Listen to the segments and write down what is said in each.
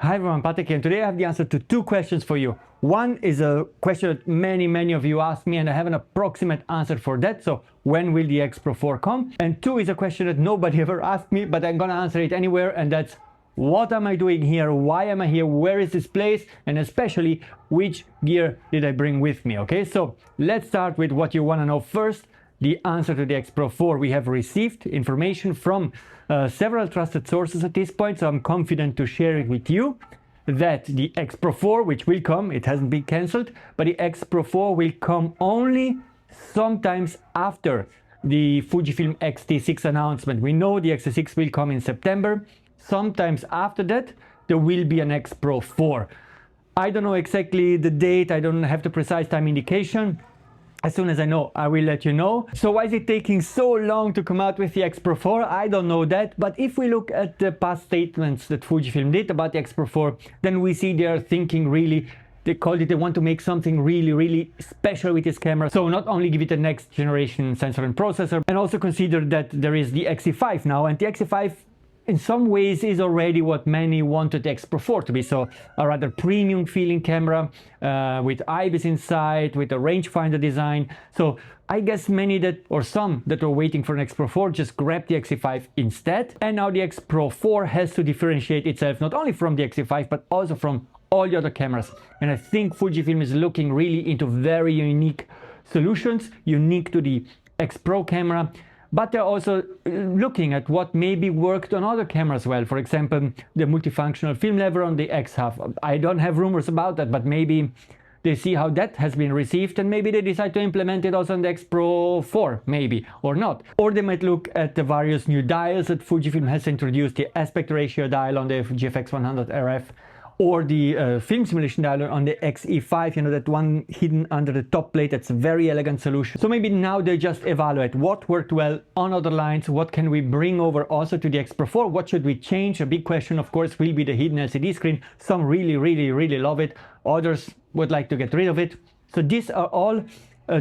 Hi everyone, Patrick here, and today I have the answer to two questions for you. One is a question that many of you asked me, and I have an approximate answer for that. So when will the X-Pro4 come? And two is a question that nobody ever asked me, but I'm gonna answer it anywhere, and that's what am I doing here? Why am I here? Where is this place? And especially, which gear did I bring with me? Okay, so let's start with what you wanna know first. The answer to the X-Pro4. We have received information from several trusted sources at this point, so I'm confident to share it with you that the X-Pro4, which will come, it hasn't been cancelled, but the X-Pro4 will come only sometimes after the Fujifilm X-T6 announcement. We know the X-T6 will come in September. Sometimes after that, there will be an X-Pro4. I don't know exactly the date, I don't have the precise time indication. As soon as I know, I will let you know. So why is it taking so long to come out with the X-Pro4? I don't know that, but if we look at the past statements that Fujifilm did about the X-Pro4, then we see they are thinking really, they want to make something really special with this camera. So not only give it a next generation sensor and processor, and also consider that there is the X-E5 now, and the X-E5 in some ways is already what many wanted the X-Pro4 to be, so a rather premium feeling camera with IBIS inside, with a rangefinder design. So I guess many that, or some that were waiting for an X-Pro4 just grabbed the X-E5 instead. And now the X-Pro4 has to differentiate itself not only from the X-E5 but also from all the other cameras. And I think Fujifilm is looking really into very unique solutions, unique to the X-Pro camera. But they're also looking at what maybe worked on other cameras well. For example, the multifunctional film lever on the X-Half. I don't have rumors about that, but maybe they see how that has been received and maybe they decide to implement it also on the X-Pro4, maybe, or not. Or they might look at the various new dials that Fujifilm has introduced, the aspect ratio dial on the GFX 100 RF, or the film simulation dial on the X-E5, you know, that one hidden under the top plate. That's a very elegant solution. So maybe now they just evaluate what worked well on other lines, what can we bring over also to the X-Pro4, what should we change. A big question, of course, will be the hidden LCD screen. Some really love it, others would like to get rid of it. So these are all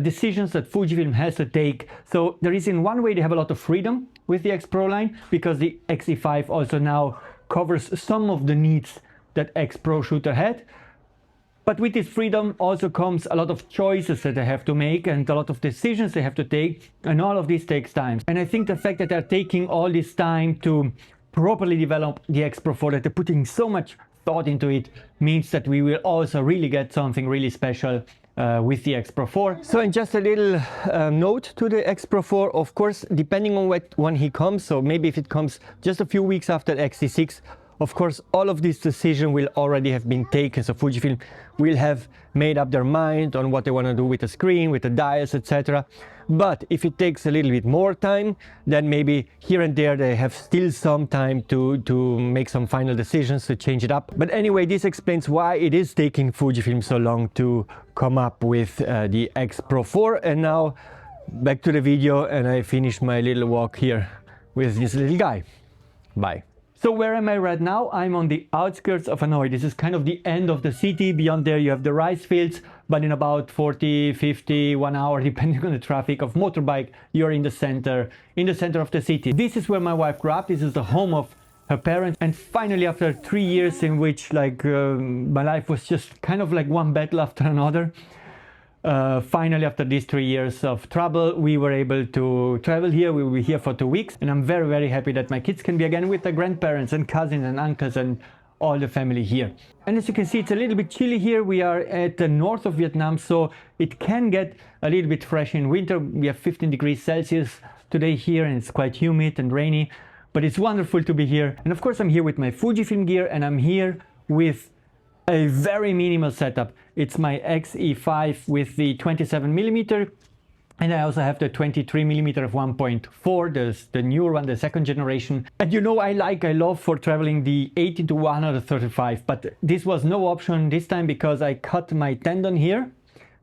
decisions that Fujifilm has to take. So there is, in one way, they have a lot of freedom with the X-Pro line, because the X-E5 also now covers some of the needs that X-Pro shooter had. But with this freedom also comes a lot of choices that they have to make and a lot of decisions they have to take, and all of this takes time. And I think the fact that they're taking all this time to properly develop the X-Pro4, that they're putting so much thought into it, means that we will also really get something really special with the X-Pro4. So, and just a little note to the X-Pro4, of course, depending on when he comes, so maybe if it comes just a few weeks after X-T6, of course, all of this decision will already have been taken. So Fujifilm will have made up their mind on what they want to do with the screen, with the dials, etc. But if it takes a little bit more time, then maybe here and there they have still some time to make some final decisions, to change it up. But anyway, this explains why it is taking Fujifilm so long to come up with the X-Pro4. And now back to the video, and I finish my little walk here with this little guy. Bye. So where am I right now? I'm on the outskirts of Hanoi. This is kind of the end of the city. Beyond there you have the rice fields, but in about 40, 50, 1 hour, depending on the traffic of motorbike, you're in the center of the city. This is where my wife grew up. This is the home of her parents. And finally, after 3 years in which my life was just kind of like one battle after another, finally, after these 3 years of trouble, we were able to travel here. We will be here for 2 weeks, and I'm very happy that my kids can be again with their grandparents and cousins and uncles and all the family here. And as you can see, it's a little bit chilly here. We are at the north of Vietnam, so it can get a little bit fresh in winter. We have 15 degrees Celsius today here, and it's quite humid and rainy, but it's wonderful to be here. And of course, I'm here with my Fujifilm gear, and I'm here with a very minimal setup. It's my X-E5 with the 27mm, and I also have the 23mm of 1.4, the newer one, the second generation. And you know, I love for traveling the 80-135, but this was no option this time because I cut my tendon here.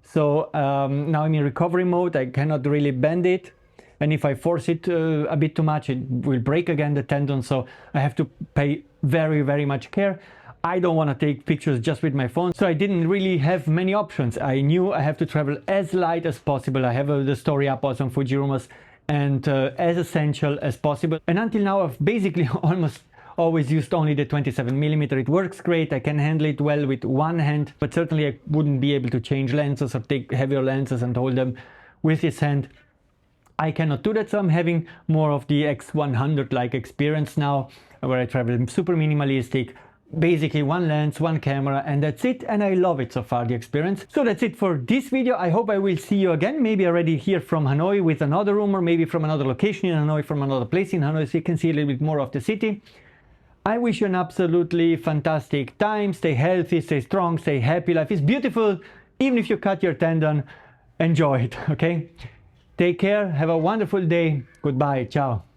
So now I'm in recovery mode. I cannot really bend it, and if I force it a bit too much, it will break again the tendon. So I have to pay very much care. I don't want to take pictures just with my phone, so I didn't really have many options. I knew I have to travel as light as possible. I have the story up also on FujiRumors, and as essential as possible. And until now, I've basically almost always used only the 27mm. It works great, I can handle it well with one hand, but certainly I wouldn't be able to change lenses or take heavier lenses and hold them with this hand. I cannot do that, so I'm having more of the X100 like experience now, where I travel super minimalistic, basically one lens, one camera, and that's it, and I love it so far, the experience. So that's it for this video. I hope I will see you again, maybe already here from Hanoi with another rumor, maybe from another location in Hanoi, from another place in Hanoi, so you can see a little bit more of the city. I wish you an absolutely fantastic time. Stay healthy, stay strong, stay happy. Life is beautiful, even if you cut your tendon. Enjoy it, okay? Take care, have a wonderful day. Goodbye, ciao.